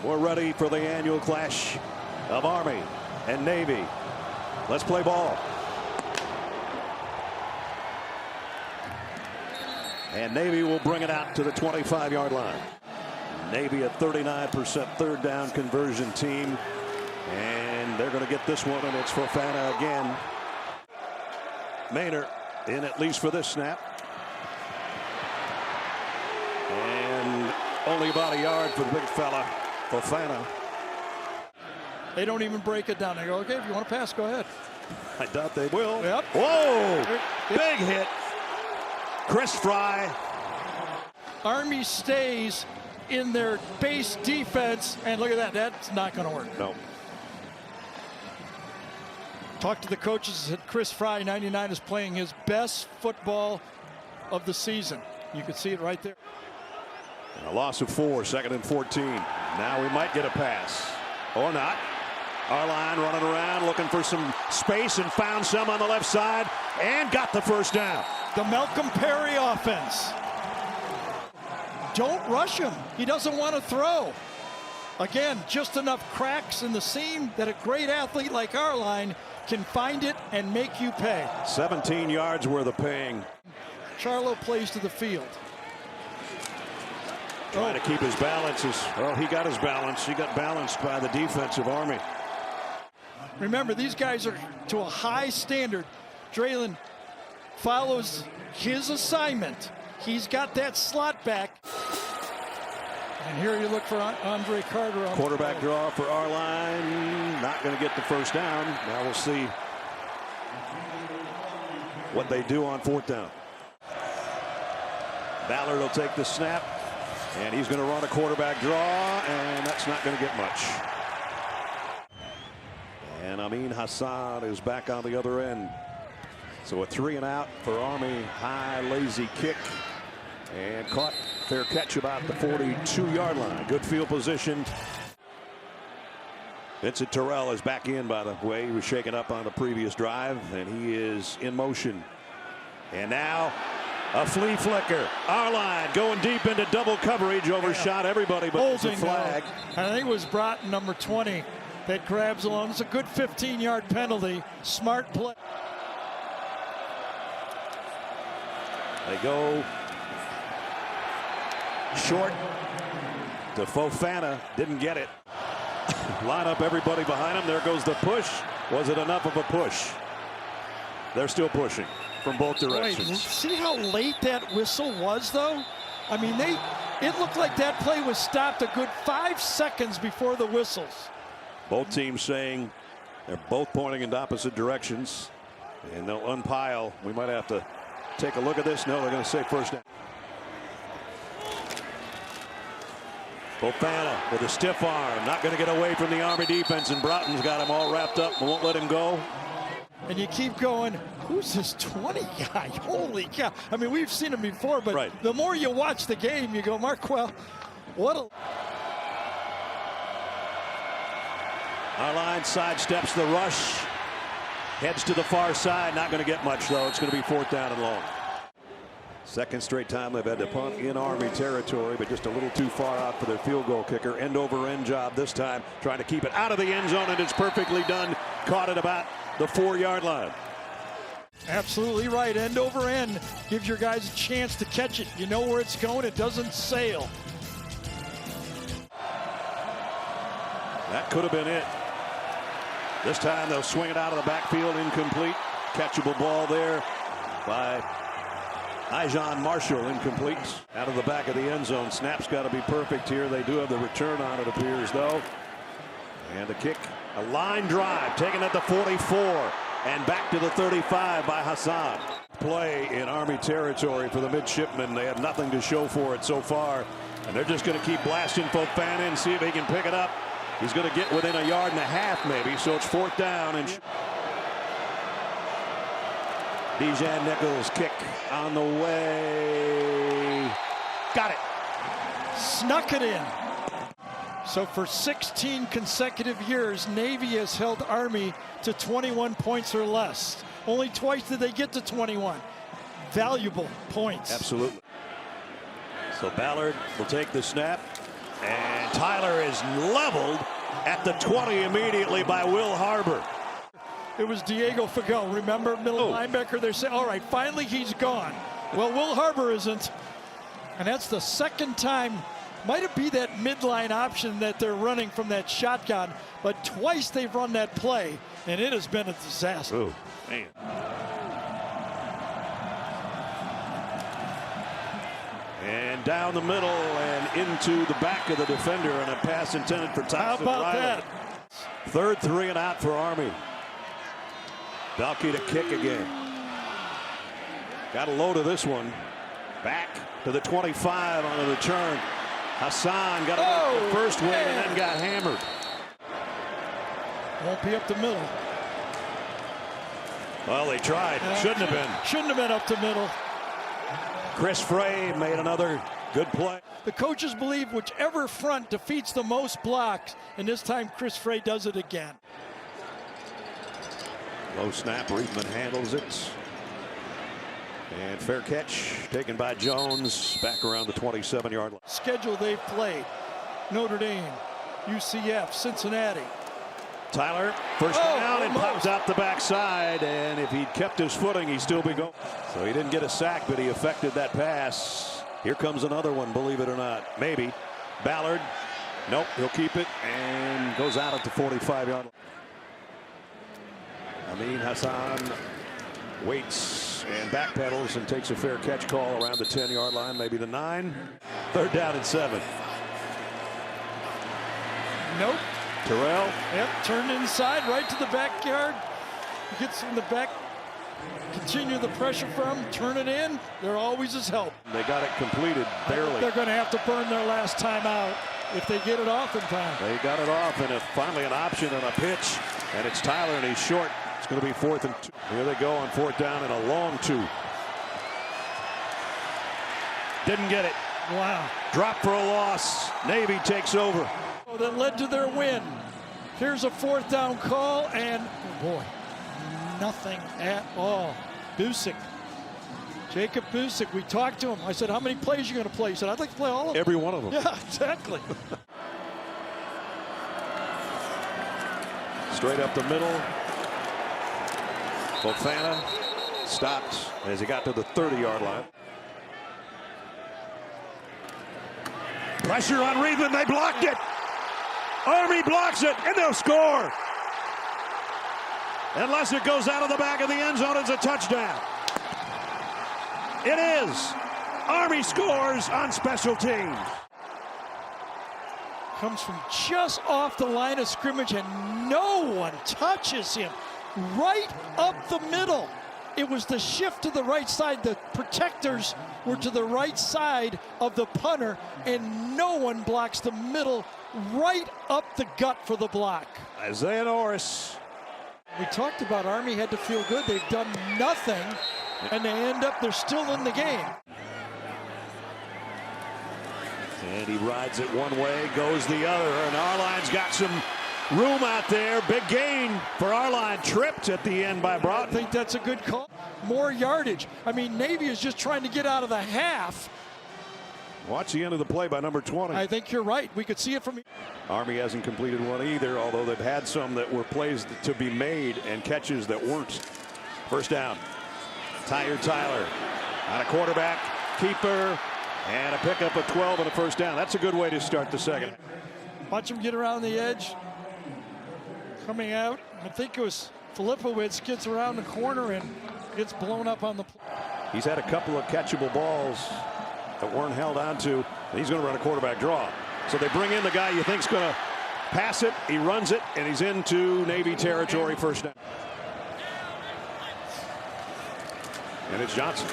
We're ready for the annual clash of Army and Navy. Let's play ball. And Navy will bring it out to the 25-yard line. Navy a 39% third down conversion team. And they're going to get this one, and it's Fofana again. Maynard in at least for this snap. And only about a yard for the big fella, Fofana. They don't even break it down. They go, okay, if you want to pass, go ahead. I doubt they will. Yep. Whoa! Big hit. Chris Fry. Army stays in their base defense, and look at that. That's not going to work. No. Talked to the coaches, said Chris Fry, 99, is playing his best football of the season. You can see it right there. And a loss of 4, 2nd and 14. Now we might get a pass. Or not. Arline running around looking for some space and found some on the left side and got the first down. The Malcolm Perry offense. Don't rush him. He doesn't want to throw. Again, just enough cracks in the seam that a great athlete like Arline can find it and make you pay. 17 yards worth of paying. Charlo plays to the field. Trying to keep his balance. Well, he got his balance. He got balanced by the defensive Army. Remember, these guys are to a high standard. Draylen follows his assignment. He's got that slot back. And here you look for Andre Carter. On quarterback draw for Arline. Not going to get the first down. Now we'll see what they do on 4th down. Ballard will take the snap. And he's going to run a quarterback draw, and that's not going to get much. And Amin Hassan is back on the other end. So a 3 and out for Army. High, lazy kick. And caught. Fair catch about the 42-yard line. Good field position. Vincent Terrell is back in, by the way. He was shaken up on the previous drive, and he is in motion. And now a flea flicker. Arline going deep into double coverage. Overshot everybody, but it's a flag. I think it was Broughton, number 20, that grabs along. It's a good 15-yard penalty. Smart play. They go short to Fofana. Didn't get it. Line up everybody behind him. There goes the push. Was it enough of a push? They're still pushing from both directions. Wait, see how late that whistle was, though? I mean, it looked like that play was stopped a good 5 seconds before the whistles. Both teams saying they're both pointing in opposite directions, and they'll unpile. We might have to take a look at this. No, they're going to say first down. Fofana with a stiff arm, not going to get away from the Army defense, and Broughton's got him all wrapped up and won't let him go. And you keep going, who's this 20 guy? Holy cow. I mean, we've seen him before, but right. The more you watch the game, you go, Markwell, what a... Arline sidesteps the rush. Heads to the far side. Not going to get much, though. It's going to be 4th down and long. Second straight time they've had to punt in Army territory, but just a little too far out for their field goal kicker. End over end job this time, trying to keep it out of the end zone, and it's perfectly done. Caught it about the 4-yard line. Absolutely right. End over end gives your guys a chance to catch it. You know where it's going. It doesn't sail. That could have been it. This time they'll swing it out of the backfield, incomplete. Catchable ball there by Ijon Marshall, incomplete. Out of the back of the end zone. Snap's got to be perfect here. They do have the return on it, appears, though. And the kick, a line drive, taken at the 44 and back to the 35 by Hassan. Play in Army territory for the Midshipmen. They have nothing to show for it so far, and they're just going to keep blasting Fofana and see if he can pick it up. He's going to get within a yard and a half, maybe, so it's 4th down. And Dejan Nichols kick on the way. Got it. Snuck it in. So for 16 consecutive years, Navy has held Army to 21 points or less. Only twice did they get to 21. Valuable points. Absolutely. So Ballard will take the snap. And Tyler is leveled at the 20 immediately by Will Harbor. It was Diego Fagel, remember, middle linebacker. They say, all right, finally he's gone. Well, Will Harbor isn't. And that's the second time. Might it be that midline option that they're running from that shotgun, but twice they've run that play, and it has been a disaster. Ooh, man. And down the middle and into the back of the defender, and a pass intended for Tyson How about Riley. that? Third 3 and out for Army. Balke to kick again. Got a load of this one. Back to the 25 on the return. Hassan got the first wing and then got hammered. Won't be up the middle. Well, they tried. Shouldn't have been. Shouldn't have been up the middle. Chris Frey made another good play. The coaches believe whichever front defeats the most blocks, and this time Chris Frey does it again. Low snap, Reedman handles it. And fair catch taken by Jones back around the 27-yard line. Schedule they've played: Notre Dame, UCF, Cincinnati. Tyler, first down, and pops out the backside. And if he'd kept his footing, he'd still be going. So he didn't get a sack, but he affected that pass. Here comes another one, believe it or not. Maybe. Ballard. Nope, he'll keep it and goes out at the 45-yard line. Amin Hassan waits and backpedals and takes a fair catch call around the 10-yard line, maybe the 9. Third down and 7. Nope. Terrell. Yep, turned inside right to the backyard. Gets in the back. Continue the pressure from, turn it in. There always is help. They got it completed barely. They're going to have to burn their last time out if they get it off in time. They got it off, and finally an option and a pitch, and it's Tyler, and he's short. It's going to be 4th and 2. Here they go on 4th down and a long 2. Didn't get it. Wow. Drop for a loss. Navy takes over. That led to their win. Here's a 4th down call, and oh boy, nothing at all. Busick, Jacob Busick, we talked to him. I said, how many plays are you going to play? He said, I'd like to play all of them. Every one of them. Yeah, exactly. Straight up the middle. Fofana stopped as he got to the 30-yard line. Pressure on Reedman. They blocked it. Army blocks it, and they'll score. Unless it goes out of the back of the end zone, it's a touchdown. It is. Army scores on special teams. Comes from just off the line of scrimmage, and no one touches him. Right up the middle. It was the shift to the right side. The protectors were to the right side of the punter, and no one blocks the middle. Right up the gut for the block. Isaiah Norris. We talked about Army had to feel good. They've done nothing, and they're still in the game. And he rides it one way, goes the other, and Arline's got some room out there. Big gain for Arline. Tripped at the end by Broughton. I think that's a good call. More yardage. I mean, Navy is just trying to get out of the half. Watch the end of the play by number 20. I think you're right. We could see it from here. Army hasn't completed one either, although they've had some that were plays to be made and catches that weren't. First down. Tyler on a quarterback, keeper, and a pickup of 12 and a first down. That's a good way to start the second. Watch him get around the edge. Coming out. I think it was Filipowicz gets around the corner and gets blown up on the play. He's had a couple of catchable balls that weren't held on to. He's going to run a quarterback draw. So they bring in the guy you think's going to pass it. He runs it, and he's into Navy territory, first down. And it's Johnson.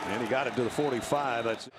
And he got it to the 45. That's it.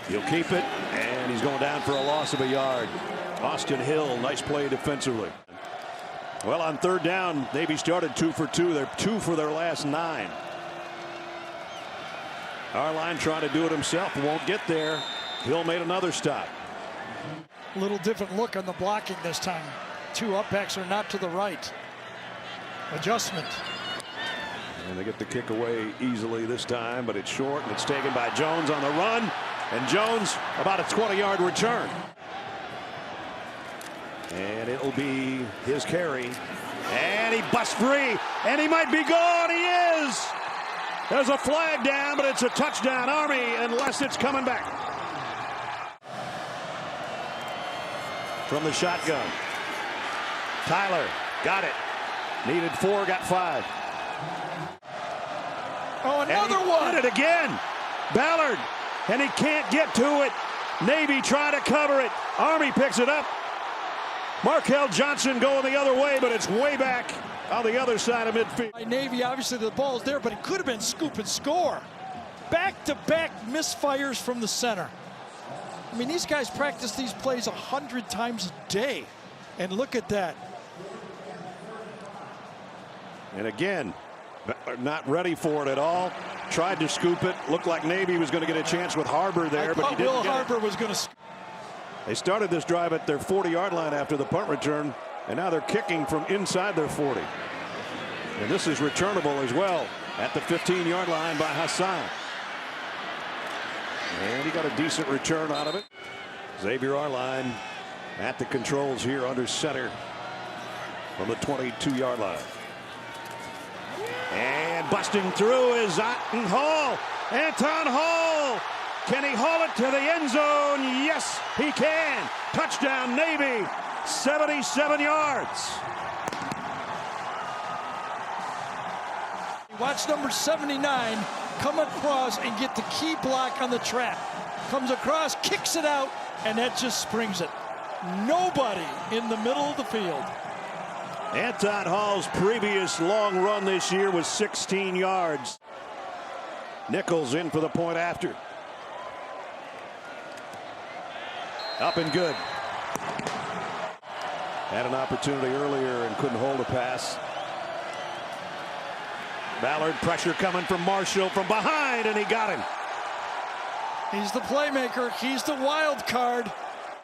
He'll keep it, and he's going down for a loss of a yard. Austin Hill, nice play defensively. Well, on third down, Navy started 2 for 2. They're 2 for their last 9. Arline trying to do it himself, won't get there. Hill made another stop. A little different look on the blocking this time. 2 up backs are not to the right. Adjustment. And they get the kick away easily this time, but it's short, and it's taken by Jones on the run. And Jones about a 20-yard return. And it'll be his carry. And he busts free, and he might be gone. He is. There's a flag down, but it's a touchdown, Army, unless it's coming back. From the shotgun. Tyler got it. Needed 4, got 5. Oh, another one. Did it again. Ballard, and he can't get to it. Navy trying to cover it. Army picks it up. Markel Johnson going the other way, but it's way back on the other side of midfield. By Navy, obviously the ball's there, but it could have been scoop and score. Back-to-back misfires from the center. I mean, these guys practice these plays 100 times a day. And look at that. And again, not ready for it at all. Tried to scoop it. Looked like Navy was going to get a chance with Harbor there, but he didn't. Will get Harbor it. was going to. They started this drive at their 40-yard line after the punt return, and now they're kicking from inside their 40. And this is returnable as well at the 15-yard line by Hassan. And he got a decent return out of it. Xavier Arline at the controls here under center from the 22-yard line. And busting through is Anton Hall. Anton Hall. Can he haul it to the end zone? Yes, he can. Touchdown, Navy. 77 yards. Watch number 79 come across and get the key block on the trap. Comes across, kicks it out, and that just springs it. Nobody in the middle of the field. Anton Hall's previous long run this year was 16 yards. Nichols in for the point after. Up and good. Had an opportunity earlier and couldn't hold a pass. Ballard, pressure coming from Marshall from behind, and he got him. He's the playmaker. He's the wild card.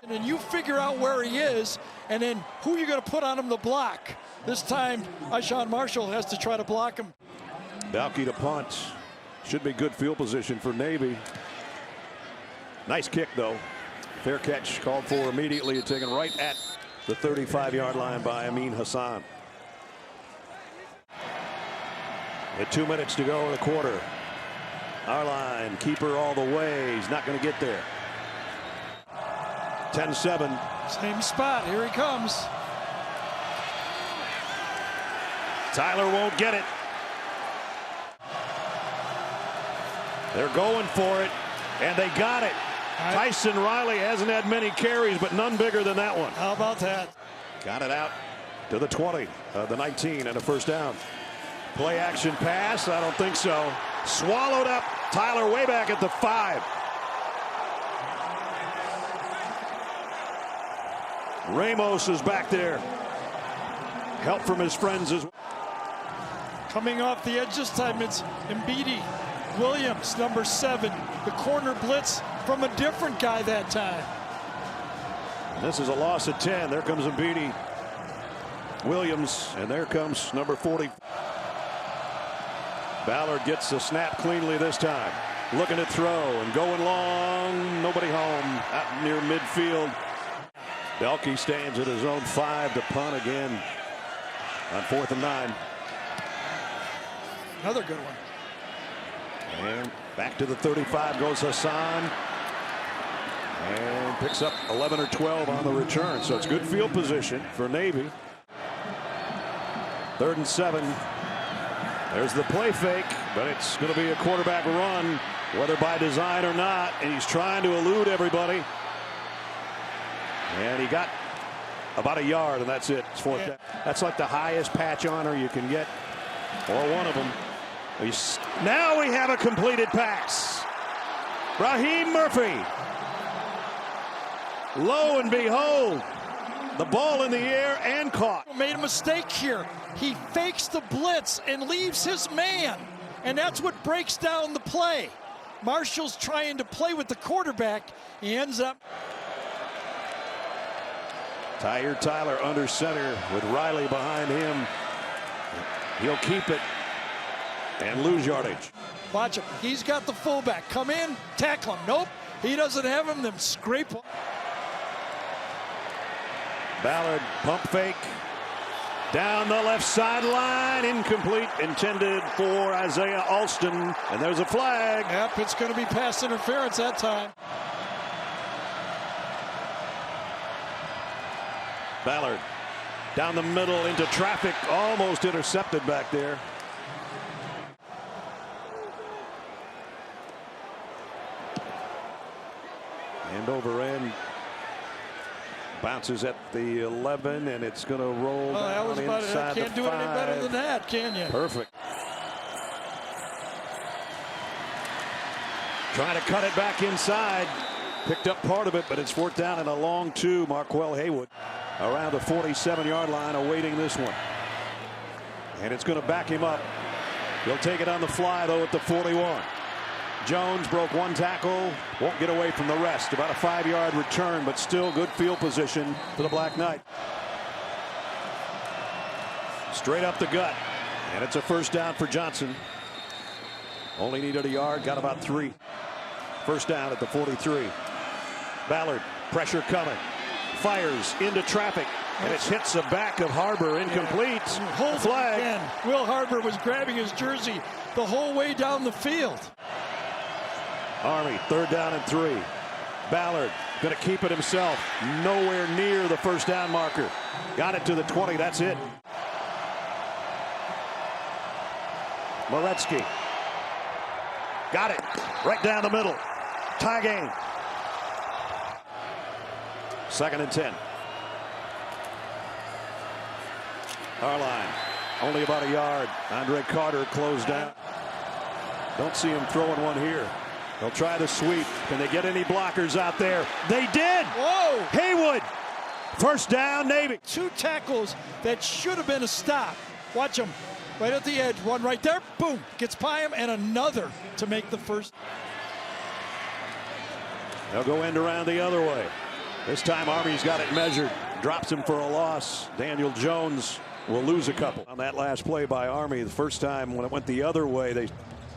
And then you figure out where he is, and then who you're going to put on him to block. This time, Ishan Marshall has to try to block him. Balke to punt. Should be good field position for Navy. Nice kick, though. Fair catch called for immediately, taken right at the 35-yard line by Amin Hassan. With 2 minutes to go in the quarter. Arline, keeper all the way. He's not going to get there. 10-7. Same spot. Here he comes. Tyler won't get it. They're going for it, and they got it. Tyson Riley hasn't had many carries, but none bigger than that one. How about that? Got it out to the 20, the 19, and a first down. Play action pass? I don't think so. Swallowed up. Tyler way back at the 5. Ramos is back there. Help from his friends as well. Coming off the edge this time, it's Mbidi Williams, number 7. The corner blitz from a different guy that time. And this is a loss of 10. There comes Mbidi Williams, and there comes number 40. Ballard gets the snap cleanly this time. Looking to throw and going long. Nobody home out near midfield. Balke stands at his own 5 to punt again on 4th and 9. Another good one. And back to the 35 goes Hassan. And picks up 11 or 12 on the return. So it's good field position for Navy. 3rd and 7. There's the play fake, but it's going to be a quarterback run, whether by design or not. And he's trying to elude everybody. And he got about a yard, and that's it. It's 4th down. That's like the highest patch honor you can get, or one of them. Now we have a completed pass. Raheem Murphy. Lo and behold, the ball in the air and caught. Made a mistake here. He fakes the blitz and leaves his man, and that's what breaks down the play. Marshall's trying to play with the quarterback. He ends up. Tyler under center with Riley behind him. He'll keep it. and lose yardage. Watch him. He's got the fullback. Come in, tackle him. Nope, he doesn't have him. Then scrape. Ballard, pump fake. Down the left sideline, incomplete, intended for Isaiah Alston, and there's a flag. Yep, it's going to be pass interference that time. Ballard down the middle into traffic, almost intercepted back there. End over end. Bounces at the 11, and it's going to roll down that was about it. inside the 5. Can't do it any better than that, can you? Perfect. Trying to cut it back inside. Picked up part of it, but it's 4th down and a long 2. Marquell Haywood around the 47-yard line awaiting this one. And it's going to back him up. He'll take it on the fly, though, at the 41. Jones broke 1 tackle, won't get away from the rest. About a 5-yard return, but still good field position for the Black Knight. Straight up the gut, and it's a 1st down for Johnson. Only needed a yard, got about 3. 1st down at the 43. Ballard, pressure coming, fires into traffic, and it hits the back of Harbor, incomplete. Flag. Again. Will Harbor was grabbing his jersey the whole way down the field. Army, 3rd down and 3. Ballard going to keep it himself. Nowhere near the 1st down marker. Got it to the 20. That's it. Moretsky. Got it. Right down the middle. Tie game. 2nd and 10. Arline. Only about a yard. Andre Carter closed down. Don't see him throwing one here. They'll try the sweep. Can they get any blockers out there? They did. Whoa! Haywood. 1st down, Navy. 2 tackles that should have been a stop. Watch him. Right at the edge. One right there. Boom. Gets by him, and another to make the 1st. They'll go end around the other way. This time Army's got it measured. Drops him for a loss. Daniel Jones will lose a couple. On that last play by Army, the first time when it went the other way, they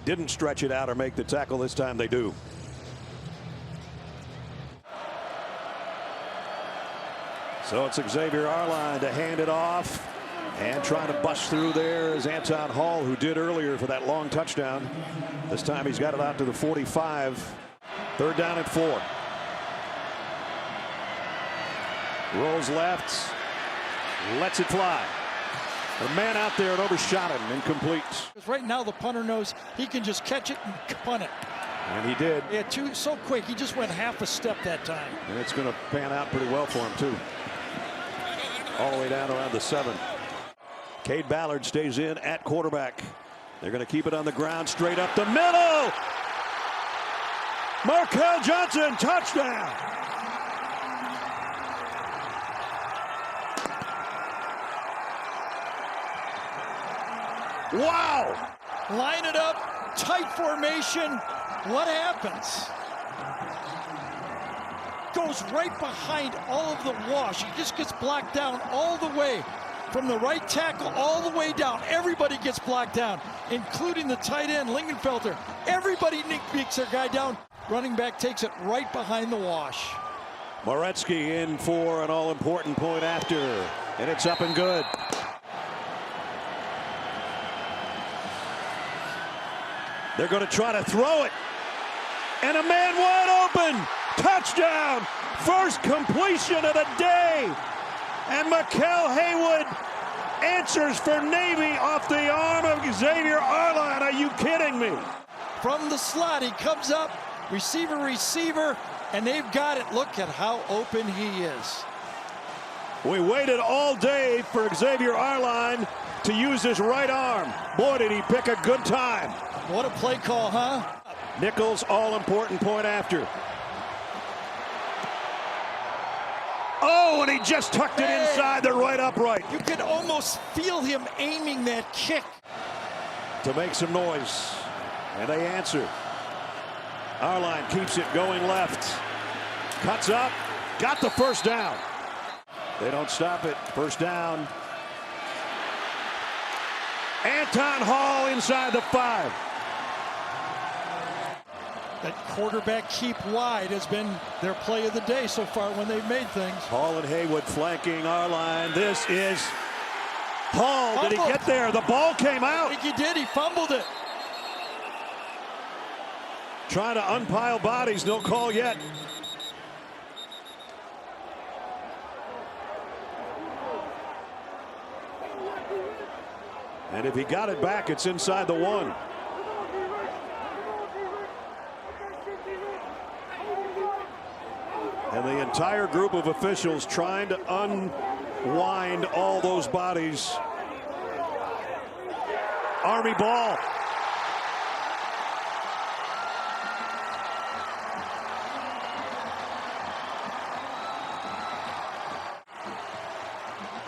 didn't stretch it out or make the tackle. This time they do. So it's Xavier Arline to hand it off. And trying to bust through there is Anton Hall, who did earlier for that long touchdown. This time he's got it out to the 45. 3rd down and 4. Rolls left. Lets it fly. The man out there and overshot him. Incomplete. Right now the punter knows he can just catch it and punt it. And he did. Yeah, so quick. He just went half a step that time. And it's going to pan out pretty well for him, too. All the way down around the 7. Cade Ballard stays in at quarterback. They're going to keep it on the ground straight up the middle. Markel Johnson, touchdown. Wow. Line it up, tight formation. What happens? Goes right behind all of the wash. He just gets blocked down all the way. From the right tackle all the way down. Everybody gets blocked down, including the tight end, Lingenfelter. Everybody beats their guy down. Running back takes it right behind the wash. Moretsky in for an all-important point after, and it's up and good. They're going to try to throw it, and a man wide open. Touchdown! First completion of the day, and Marquell Haywood answers for Navy off the arm of Xavier Arline. Are you kidding me? From the slot, he comes up, receiver, and they've got it. Look at how open he is. We waited all day for Xavier Arline to use his right arm. Boy, did he pick a good time. What a play call, huh? Nichols, all-important point after. Oh, and he just tucked it inside the right upright. You could almost feel him aiming that kick. To make some noise, and they answer. Arline keeps it going left. Cuts up, got the 1st down. They don't stop it. 1st down. Anton Hall inside the 5. That quarterback keep wide has been their play of the day so far when they've made things. Hall and Haywood flanking our line. This is Hall. Did he get there? The ball came out. I think he did. He fumbled it. Trying to unpile bodies. No call yet. And if he got it back, it's inside the 1. And the entire group of officials trying to unwind all those bodies. Army ball.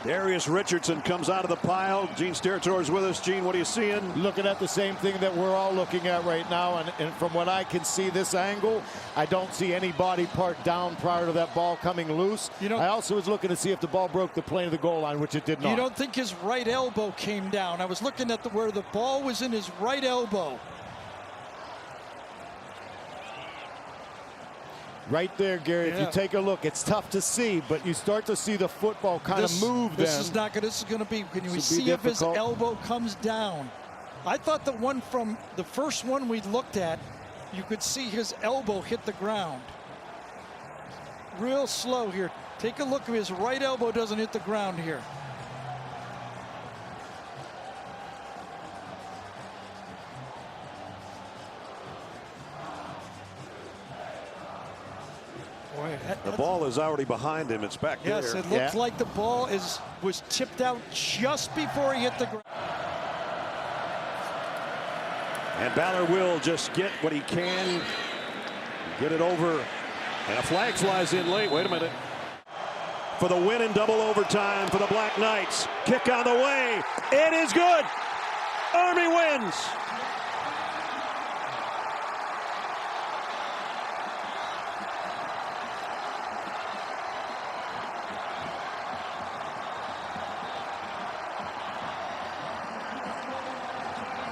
Darius Richardson comes out of the pile. Gene Steratore with us. Gene, what are you seeing? Looking at the same thing that we're all looking at right now, and from what I can see this angle, I don't see any body part down prior to that ball coming loose. I also was looking to see if the ball broke the plane of the goal line, which it did not. You don't think his right elbow came down? I was looking at where the ball was in his right elbow. Right there, Gary, if you take a look, it's tough to see, but you start to see the football kind of move then. This is going to be, can you see if his elbow comes down? I thought the first one we looked at, you could see his elbow hit the ground. Real slow here. Take a look if his right elbow doesn't hit the ground here. Boy, the ball is already behind him. It's back there. Yes, it looks like the ball was tipped out just before he hit the ground. And Ballard will just get what he can, get it over, and a flag flies in late. Wait a minute. For the win in double overtime for the Black Knights. Kick on the way. It is good. Army wins.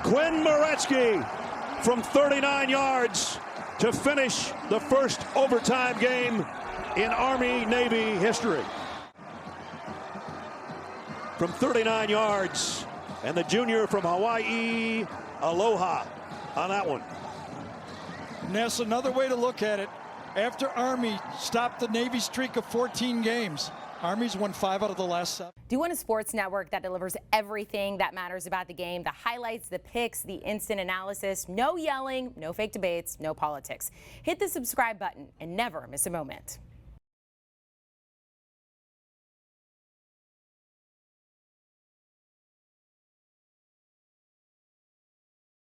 Quinn Moretzky from 39 yards to finish the first overtime game in Army-Navy history. From 39 yards, and the junior from Hawaii, Aloha, on that one. And that's another way to look at it. After Army stopped the Navy streak of 14 games, Army's won 5 out of the last 7. Do you want a sports network that delivers everything that matters about the game? The highlights, the picks, the instant analysis, no yelling, no fake debates, no politics. Hit the subscribe button and never miss a moment.